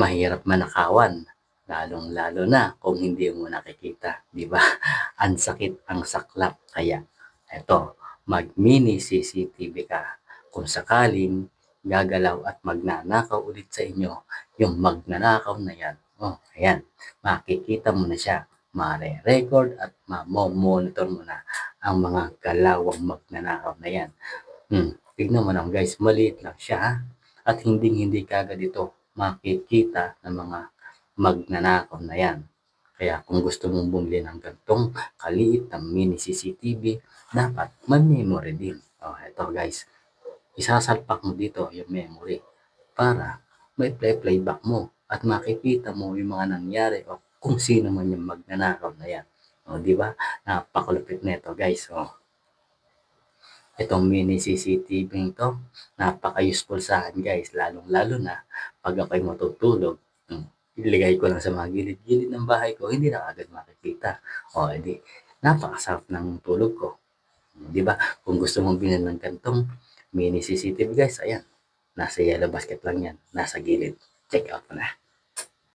mahirap manakawan, lalong-lalo na kung hindi mo nakikita, 'di ba? Ang sakit, ang saklap. Kaya eto, mag-mini CCTV ka. Kung sakaling gagalaw at magnanakaw ulit sa inyo, yung magnanakaw na yan, oh, ayan, makikita mo na siya, mare-record at mamo-monitor mo na ang mga galawang magnanakaw na yan. Tignan mo lang guys, maliit lang siya ha? At hindi kaagad ito makikita ng mga magnanakaw na yan. Kaya kung gusto mong bumili ng gantong kaliit na mini CCTV, dapat may memory din. Oh, eto guys, isasalpak mo dito yung memory para may playback mo at makikita mo yung mga nangyari o kung sino man yung magnanakaw na yan. O, di ba? Napakalupit nito guys. O, itong mini CCTV ito, napaka-useful sa akin guys, lalong-lalo na pag ako'y matutulog. Iligay ko lang sa mga gilid-gilid ng bahay ko, hindi na agad makikita. O, edi, napakasarap ng tulog ko. Di ba? Kung gusto mong bilhin ng gantong mini CCTV guys, ayan, nasa yellow basket lang yan, nasa gilid. Check out mo na.